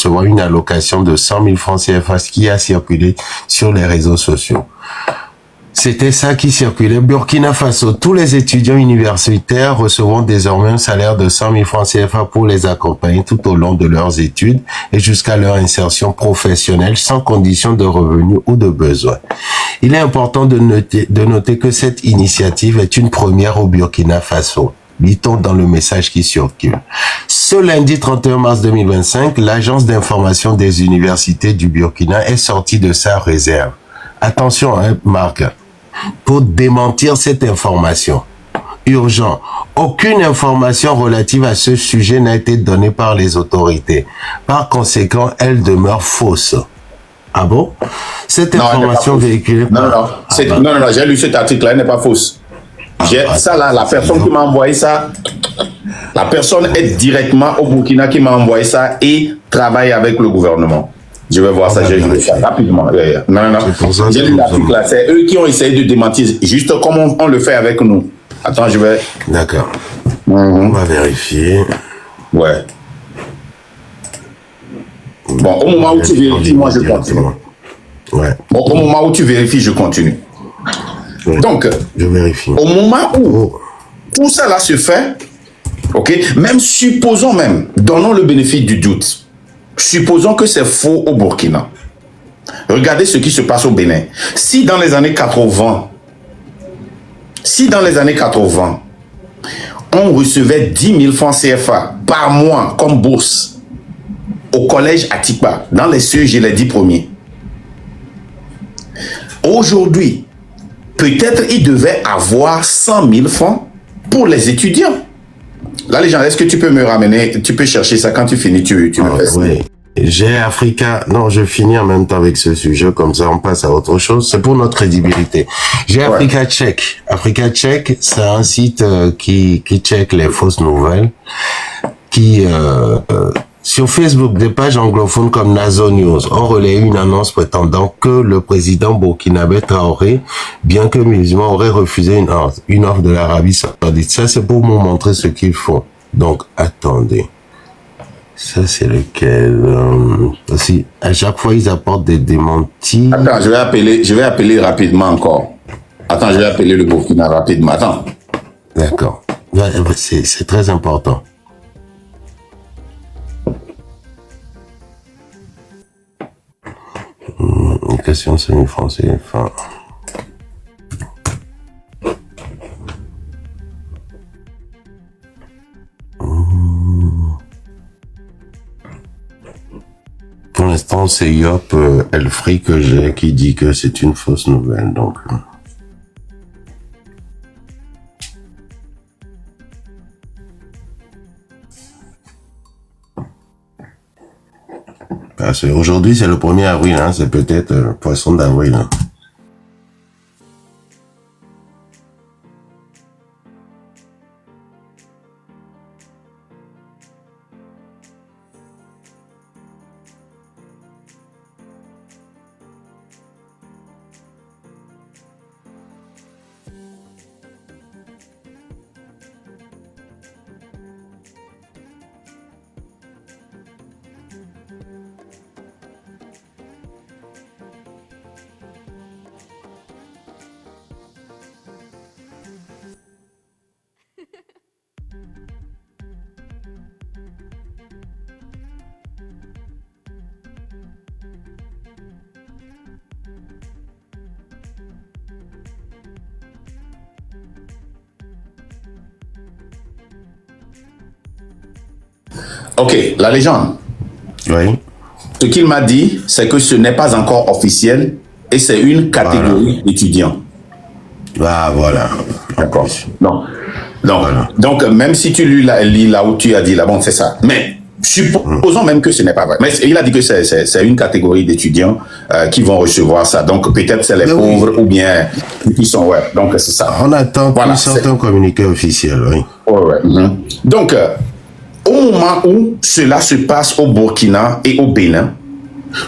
recevoir une allocation de 100 000 francs CFA, ce qui a circulé sur les réseaux sociaux. C'était ça qui circulait. Burkina Faso, tous les étudiants universitaires recevront désormais un salaire de 100 000 francs CFA pour les accompagner tout au long de leurs études et jusqu'à leur insertion professionnelle sans condition de revenus ou de besoins. Il est important de noter que cette initiative est une première au Burkina Faso. Lit-on dans le message qui circule. Ce lundi 31 mars 2025, l'agence d'information des universités du Burkina est sortie de sa réserve. Attention, hein, Marc, pour démentir cette information. Urgent. Aucune information relative à ce sujet n'a été donnée par les autorités. Par conséquent, elle demeure fausse. Ah bon? Cette information véhiculée par... Non, j'ai lu cet article-là, elle n'est pas fausse. Ça là, la personne qui m'a envoyé ça, la personne est directement au Burkina qui m'a envoyé ça et travaille avec le gouvernement. Je vais voir ça, j'ai lu ça rapidement. Non. J'ai lu l'article là, c'est eux qui ont essayé de démentir, juste comme on le fait avec nous. Attends, je vais... D'accord. On va vérifier. Ouais. Bon, au moment où tu vérifies, moi je continue. Ouais. Bon, au moment où tu vérifies, je continue. Ouais. Donc, je vérifie. Au moment où ça là se fait, ok, même supposons même, donnons le bénéfice du doute. Supposons que c'est faux au Burkina. Regardez ce qui se passe au Bénin. Si dans les années 80, on recevait 10 000 francs CFA par mois comme bourse au collège Atipa, dans les CEG les 10 premiers, aujourd'hui, peut-être il devait avoir 100 000 francs pour les étudiants. Là, les gens, est-ce que tu peux me ramener, tu peux chercher ça quand tu finis, tu me fais ça. Oui. J'ai Africa, non, je finis en même temps avec ce sujet, comme ça on passe à autre chose, c'est pour notre crédibilité. J'ai Africa Check. Africa Check, c'est un site qui check les fausses nouvelles, qui sur Facebook, des pages anglophones comme Nazo News ont relayé une annonce prétendant que le président burkinabé Traoré, bien que musulman, aurait refusé une offre de l'Arabie Saoudite. Ça, c'est pour vous montrer ce qu'ils font. Donc, attendez. Ça, c'est lequel aussi, à chaque fois, ils apportent des démentis. Attends, je vais appeler rapidement encore. Attends, je vais appeler le Burkina rapidement. Attends. D'accord. C'est très important. Une question semi-français. Enfin... Pour l'instant, c'est Yop Elfri que j'ai qui dit que c'est une fausse nouvelle. Donc, parce qu'aujourd'hui, c'est le 1er avril, hein, c'est peut-être poisson d'avril. Hein. Ok, la légende. Oui. Ce qu'il m'a dit, c'est que ce n'est pas encore officiel et c'est une catégorie d'étudiants. Ah, voilà. D'accord. Non. Donc, même si tu lis là où tu as dit là, bon, c'est ça. Mais supposons même que ce n'est pas vrai. Mais il a dit que c'est une catégorie d'étudiants qui vont recevoir ça. Donc, peut-être c'est les pauvres ou bien qui sont... Ouais, donc c'est ça. On attend qu'ils sortent un communiqué officiel, oui. Ouais. Donc, au moment où cela se passe au Burkina et au Bénin,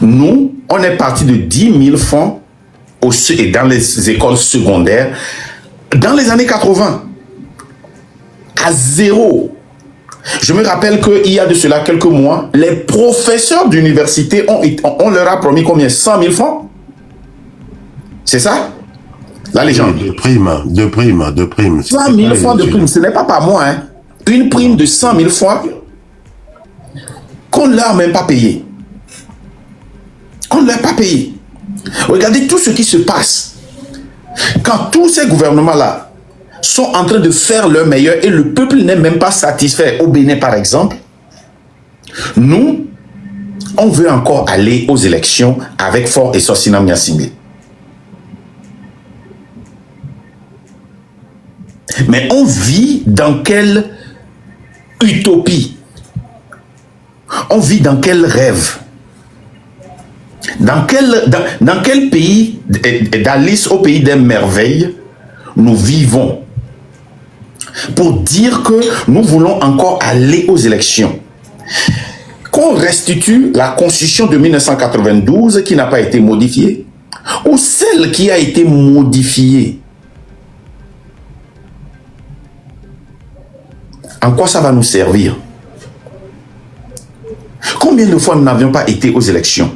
nous, on est parti de 10 000 francs dans les écoles secondaires dans les années 80 à zéro. Je me rappelle qu'il y a de cela quelques mois, les professeurs d'université, on leur a promis combien? 100 000 francs? C'est ça? La légende. De prime. 100 000 francs de prime, ce n'est pas par mois. Hein. Une prime de 100 000 francs qu'on ne leur a même pas payé. On ne leur a pas payé. Regardez tout ce qui se passe. Quand tous ces gouvernements-là sont en train de faire leur meilleur et le peuple n'est même pas satisfait. Au Bénin, par exemple, nous, on veut encore aller aux élections avec Faure et Sosina Miassimé. Mais on vit dans quelle utopie? On vit dans quel rêve? Dans quel pays d'Alice au pays des merveilles nous vivons pour dire que nous voulons encore aller aux élections? Qu'on restitue la constitution de 1992 qui n'a pas été modifiée, ou celle qui a été modifiée. En quoi ça va nous servir? Combien de fois nous n'avions pas été aux élections?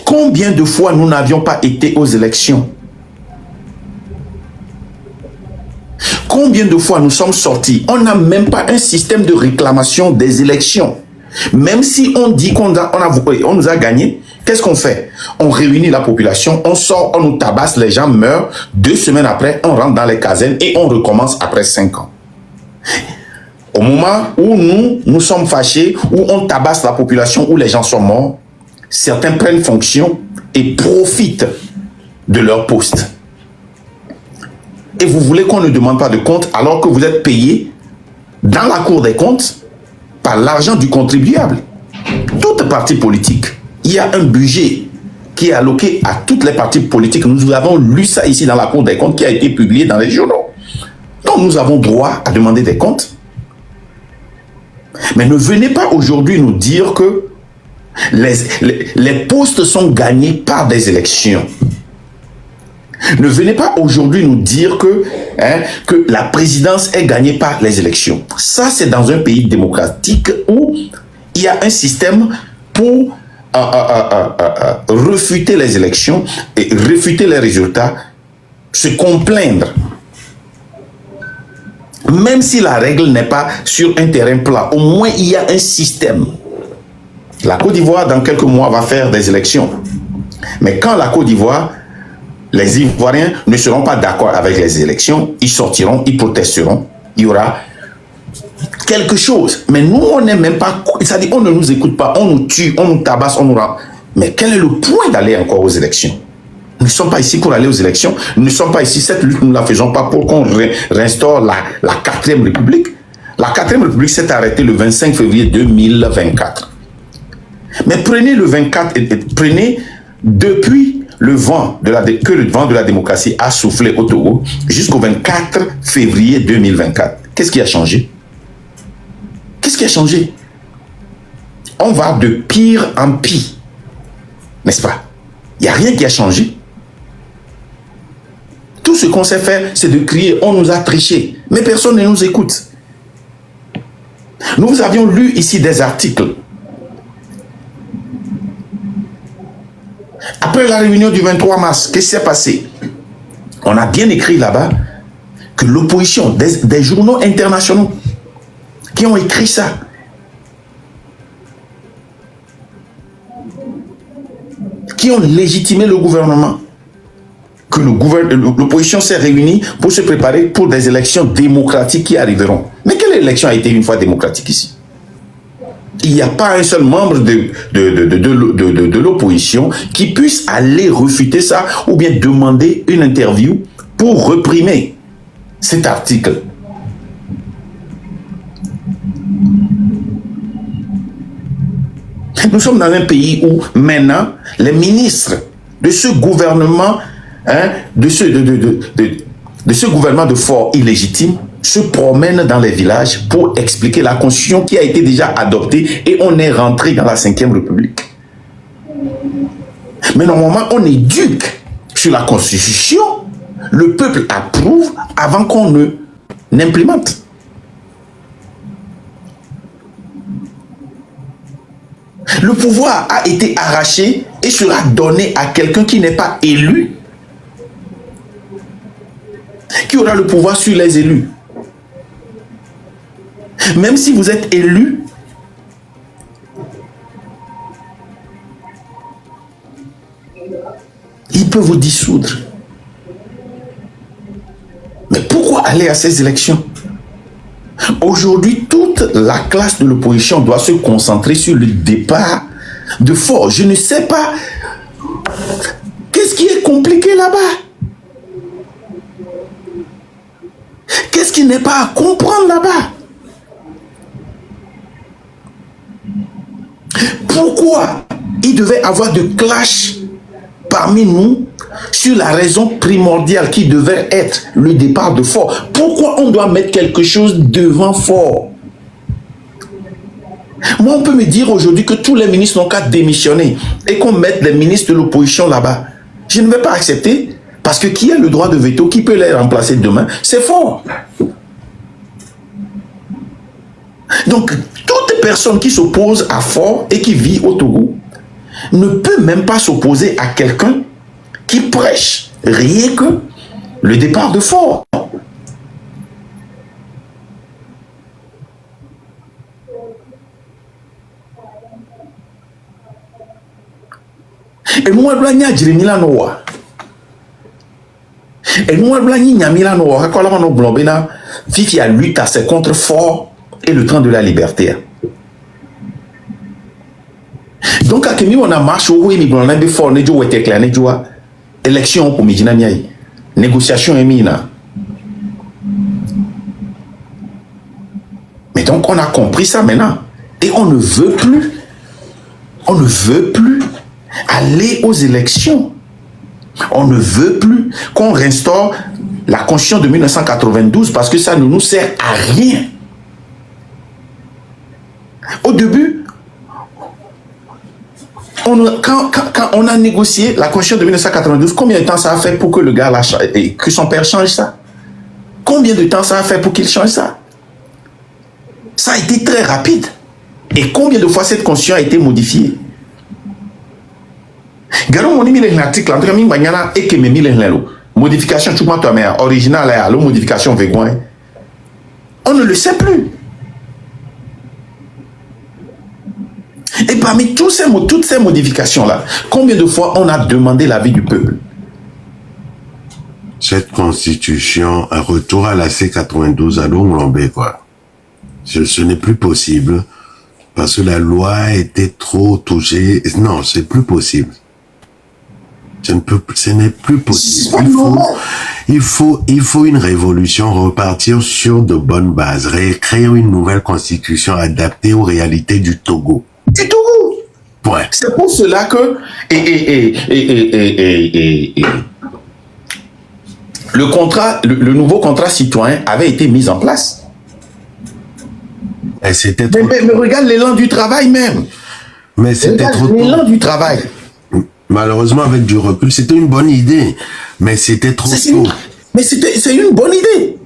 Combien de fois nous n'avions pas été aux élections? Combien de fois nous sommes sortis? On n'a même pas un système de réclamation des élections. Même si on dit qu'on nous a gagné, qu'est-ce qu'on fait? On réunit la population, on sort, on nous tabasse, les gens meurent. 2 semaines après, on rentre dans les casernes et on recommence après 5 ans. Au moment où nous sommes fâchés, où on tabasse la population, où les gens sont morts, certains prennent fonction et profitent de leur poste. Et vous voulez qu'on ne demande pas de compte alors que vous êtes payé dans la Cour des comptes par l'argent du contribuable. Toute partie politique, il y a un budget qui est alloqué à toutes les parties politiques. Nous avons lu ça ici dans la Cour des comptes qui a été publié dans les journaux. Donc nous avons droit à demander des comptes. Mais ne venez pas aujourd'hui nous dire que les postes sont gagnés par des élections. Ne venez pas aujourd'hui nous dire que la présidence est gagnée par les élections. Ça, c'est dans un pays démocratique où il y a un système pour refuter les élections et refuter les résultats, se complaindre. Même si la règle n'est pas sur un terrain plat, au moins il y a un système. La Côte d'Ivoire, dans quelques mois, va faire des élections. Mais quand la Côte d'Ivoire, les Ivoiriens ne seront pas d'accord avec les élections, ils sortiront, ils protesteront, il y aura quelque chose. Mais nous, on n'est même pas... C'est-à-dire, on ne nous écoute pas, on nous tue, on nous tabasse, on nous rend... Mais quel est le point d'aller encore aux élections? Nous ne sommes pas ici pour aller aux élections, nous ne sommes pas ici, cette lutte, nous ne la faisons pas pour qu'on réinstaure la 4e République. La 4e République s'est arrêtée le 25 février 2024. Mais prenez le 24, prenez depuis le vent que le vent de la démocratie a soufflé au Togo jusqu'au 24 février 2024. Qu'est-ce qui a changé? Qu'est-ce qui a changé? On va de pire en pire, n'est-ce pas? Il n'y a rien qui a changé. Tout ce qu'on sait faire, c'est de crier, on nous a triché. Mais personne ne nous écoute. Nous avions lu ici des articles. Après la réunion du 23 mars, qu'est-ce qui s'est passé? On a bien écrit là-bas que l'opposition, des journaux internationaux qui ont écrit ça, qui ont légitimé le gouvernement, que l'opposition s'est réunie pour se préparer pour des élections démocratiques qui arriveront. Mais quelle élection a été une fois démocratique ici? Il n'y a pas un seul membre de l'opposition qui puisse aller refuter ça ou bien demander une interview pour réprimer cet article. Nous sommes dans un pays où maintenant les ministres de ce gouvernement, de ce gouvernement de Faure illégitime, se promènent dans les villages pour expliquer la constitution qui a été déjà adoptée et on est rentré dans la 5e République. Mais normalement, on éduque sur la constitution, le peuple approuve avant qu'on ne n'implémente. Le pouvoir a été arraché et sera donné à quelqu'un qui n'est pas élu, qui aura le pouvoir sur les élus. Même si vous êtes élu, il peut vous dissoudre. Mais pourquoi aller à ces élections? Aujourd'hui, toute la classe de l'opposition doit se concentrer sur le départ de Faure. Je ne sais pas qu'est-ce qui est compliqué là-bas. Qu'est-ce qui n'est pas à comprendre là-bas? Pourquoi il devait avoir de clash parmi nous sur la raison primordiale qui devait être le départ de Faure? Pourquoi on doit mettre quelque chose devant Faure? Moi, on peut me dire aujourd'hui que tous les ministres n'ont qu'à démissionner et qu'on mette les ministres de l'opposition là-bas. Je ne vais pas accepter parce que qui a le droit de veto, qui peut les remplacer demain? C'est Faure. Donc, toute personne qui s'oppose à Faure et qui vit au Togo ne peut même pas s'opposer à quelqu'un qui prêche rien que le départ de Faure. Et moi, je suis et moi, Fifi a lutte c'est contre Faure et le train de la liberté. Donc, à Kemi, on a marché au Wémi, on a bien fort, on a été clair, on a élection pour Midina Miaï, négociation et mina. Mais donc, on a compris ça maintenant. Et on ne veut plus aller aux élections. On ne veut plus qu'on restaure la Constitution de 1992 parce que ça ne nous sert à rien. Au début, quand on a négocié la Constitution de 1992, combien de temps ça a fait pour que le gars que son père change ça? Combien de temps ça a fait pour qu'il change ça? Ça a été très rapide. Et combien de fois cette Constitution a été modifiée? Modification originale, modification on ne le sait plus. Et parmi toutes ces modifications-là, combien de fois on a demandé l'avis du peuple? Cette constitution, un retour à la C92 à Lombe, quoi. Ce n'est plus possible parce que la loi a été trop touchée. Non, c'est plus possible. Ce n'est plus possible. Il faut une révolution, repartir sur de bonnes bases, réécrire une nouvelle constitution adaptée aux réalités du Togo. Du Togo. Ouais. C'est pour cela que le nouveau contrat citoyen avait été mis en place. Et c'était mais regarde l'élan du travail même. Mais c'était trop tôt. L'élan du travail. Malheureusement, avec du recul, c'était une bonne idée, mais c'était trop tôt. Mais c'est une bonne idée.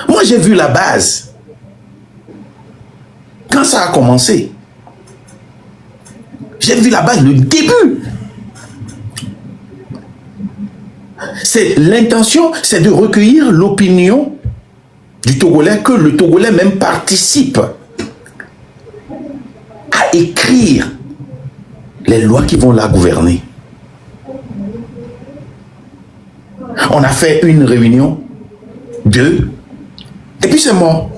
Moi, j'ai vu la base. Quand ça a commencé, j'ai vu la base, le début. L'intention, c'est de recueillir l'opinion du Togolais, que le Togolais même participe à écrire les lois qui vont la gouverner. On a fait une réunion, 2, et puis c'est mort.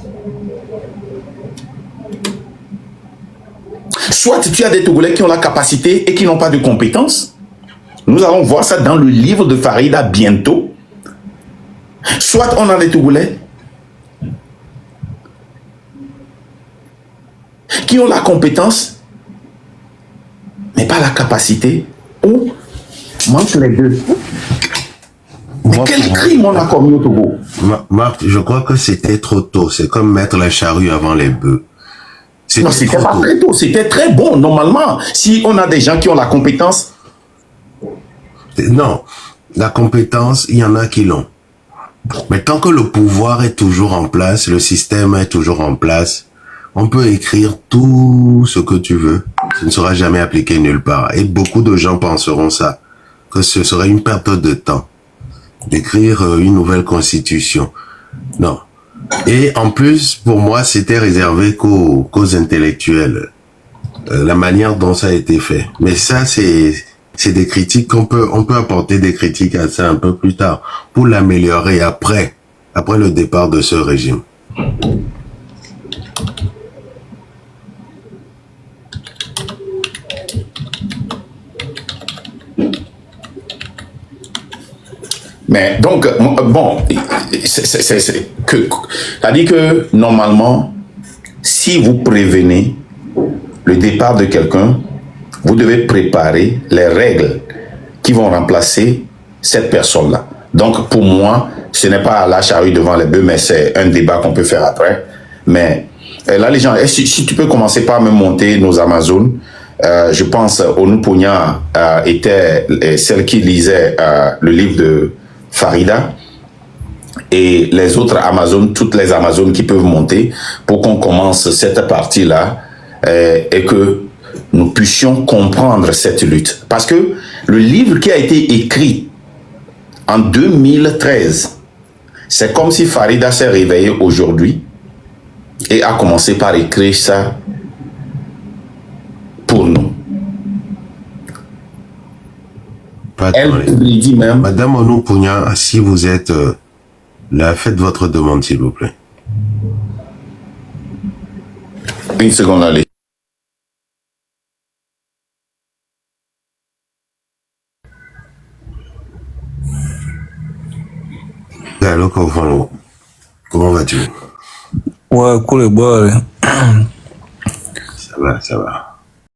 Soit tu as des Togolais qui ont la capacité et qui n'ont pas de compétences. Nous allons voir ça dans le livre de Farida bientôt. Soit on a des Togolais qui ont la compétence mais pas la capacité, ou manque les deux. Mais quel crime on a commis au Togo? Marc, je crois que c'était trop tôt. C'est comme mettre la charrue avant les bœufs. Non, c'était pas très tôt. C'était très bon. Normalement, si on a des gens qui ont la compétence. Non, la compétence, il y en a qui l'ont. Mais tant que le pouvoir est toujours en place, le système est toujours en place, on peut écrire tout ce que tu veux. Ce ne sera jamais appliqué nulle part. Et beaucoup de gens penseront ça, que ce serait une perte de temps d'écrire une nouvelle constitution. Non. Et en plus, pour moi, c'était réservé qu'aux intellectuels. La manière dont ça a été fait. Mais ça, c'est des critiques on peut apporter des critiques à ça un peu plus tard pour l'améliorer après le départ de ce régime. Mais donc, bon, c'est-à-dire que normalement, si vous prévenez le départ de quelqu'un, vous devez préparer les règles qui vont remplacer cette personne-là. Donc, pour moi, ce n'est pas la charrue devant les bœufs, mais c'est un débat qu'on peut faire après. Mais là, les gens, si tu peux commencer par me monter nos Amazones, je pense Onupounia était celle qui lisait le livre de Farida, et les autres Amazones, toutes les Amazones qui peuvent monter pour qu'on commence cette partie-là et que nous puissions comprendre cette lutte. Parce que le livre qui a été écrit en 2013, c'est comme si Farida s'est réveillée aujourd'hui et a commencé par écrire ça pour nous. Elle dit même... Madame Onupounia, si vous êtes là, faites votre demande, s'il vous plaît. Une seconde, allez. Allô, comment vas-tu? Ouais, cool et boire. Ça va, ça va.